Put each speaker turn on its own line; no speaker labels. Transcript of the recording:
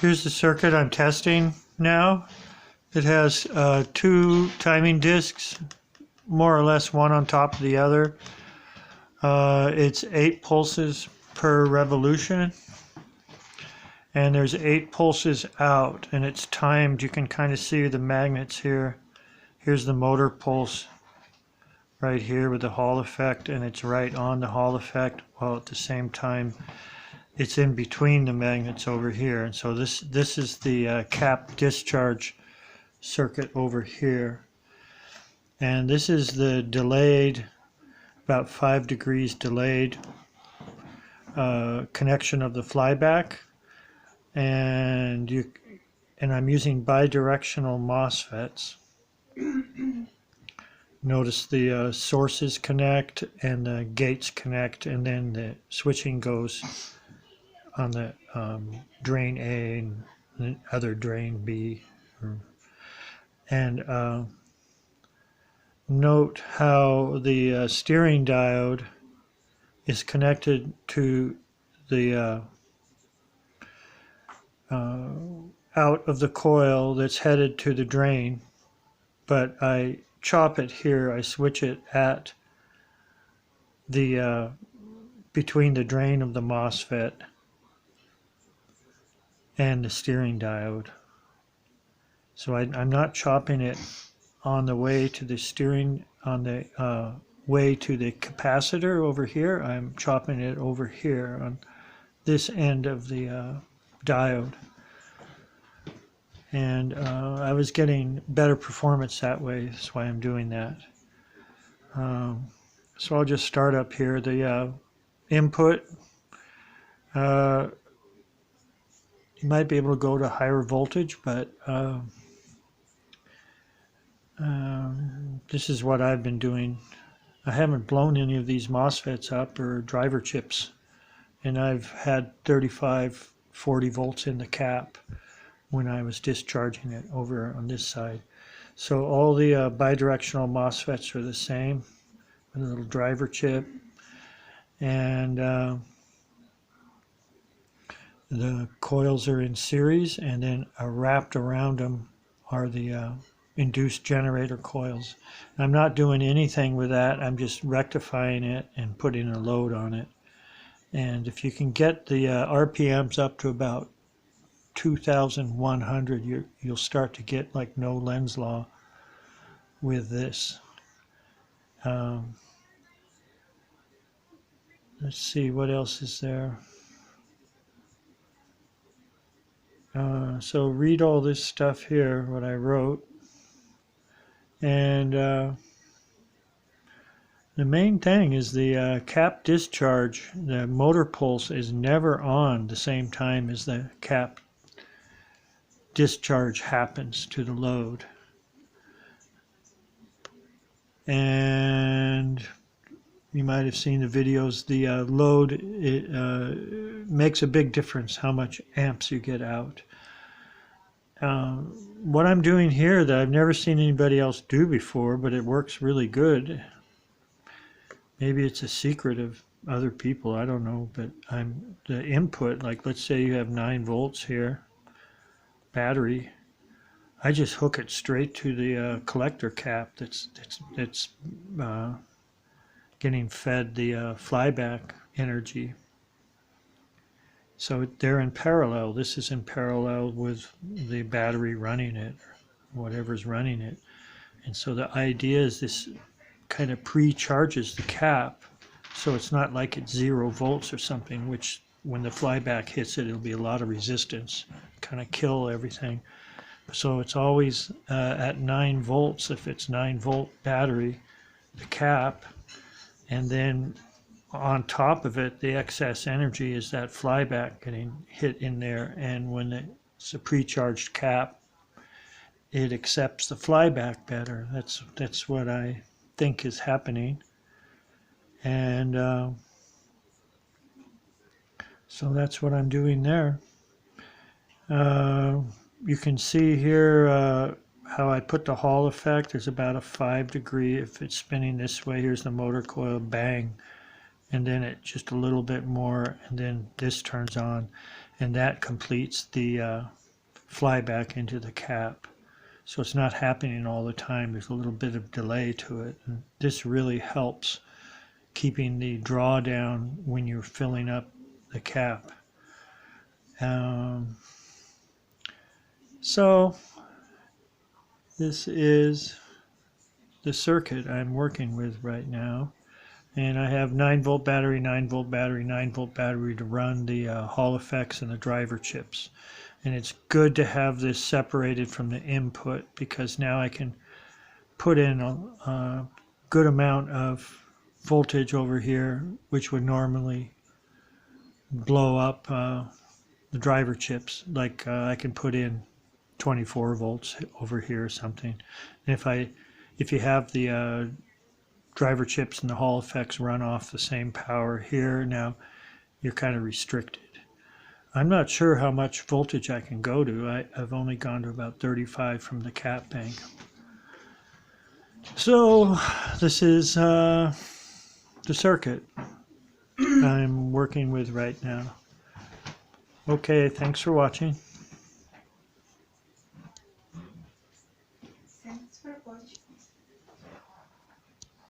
Here's the circuit I'm testing now. It has two timing discs, more or less one on top of the other. It's 8 pulses per revolution, and there's 8 pulses out, and it's timed. You can kind of see the magnets here. Here's the motor pulse right here with the Hall effect, and it's right on the Hall effect, while at the same time it's in between the magnets over here. And so this is the cap discharge circuit over here, and this is the delayed, about 5 degrees delayed connection of the flyback, and I'm using bidirectional MOSFETs. Notice the sources connect and the gates connect, and then the switching goes on the drain A and the other drain B. And note how the steering diode is connected to the out of the coil that's headed to the drain, but I chop it here. I switch it at the between the drain of the MOSFET and the steering diode. So I'm not chopping it on the way to the steering, on the way to the capacitor over here. I'm chopping it over here on this end of the diode. And I was getting better performance that way. That's why I'm doing that. So I'll just start up here. The input, you might be able to go to higher voltage, but this is what I've been doing. I haven't blown any of these MOSFETs up or driver chips, and I've had 35, 40 volts in the cap when I was discharging it over on this side. So all the bidirectional MOSFETs are the same, with a little driver chip, and the coils are in series, and then wrapped around them are the induced generator coils. And I'm not doing anything with that. I'm just rectifying it and putting a load on it. And if you can get the RPMs up to about 2,100, you'll start to get like no lens law with this. Let's see, what else is there? So read all this stuff here, what I wrote. And the main thing is the cap discharge. The motor pulse is never on the same time as the cap discharge happens to the load. And you might have seen the videos. The load, it makes a big difference how much amps you get out. What I'm doing here that I've never seen anybody else do before, but it works really good. Maybe it's a secret of other people, I don't know, but the input, like let's say you have 9 volts here, battery, I just hook it straight to the collector cap that's getting fed the flyback energy. So they're in parallel. This is in parallel with the battery running it, or whatever's running it. And so the idea is this kind of pre-charges the cap, so it's not like it's 0 volts or something, which when the flyback hits it, it'll be a lot of resistance, kind of kill everything. So it's always at 9 volts if it's 9 volt battery, the cap, and then on top of it, the excess energy is that flyback getting hit in there, and when it's a pre-charged cap, it accepts the flyback better. That's what I think is happening. And so that's what I'm doing there. You can see here how I put the Hall effect. There's about a 5 degree, if it's spinning this way, here's the motor coil, bang, and then it just a little bit more, and then this turns on. and that completes the flyback into the cap. So it's not happening all the time. There's a little bit of delay to it. And this really helps keeping the drawdown when you're filling up the cap. So this is the circuit I'm working with right now. And I have 9-volt battery, 9-volt battery, 9-volt battery to run the Hall effects and the driver chips. And it's good to have this separated from the input, because now I can put in a good amount of voltage over here, which would normally blow up the driver chips. Like I can put in 24 volts over here or something. And if you have the driver chips and the Hall effects run off the same power here, now you're kind of restricted. I'm not sure how much voltage I can go to. I've only gone to about 35 from the cap bank. So this is the circuit I'm working with right now. Okay, thanks for watching.
Thanks for watching.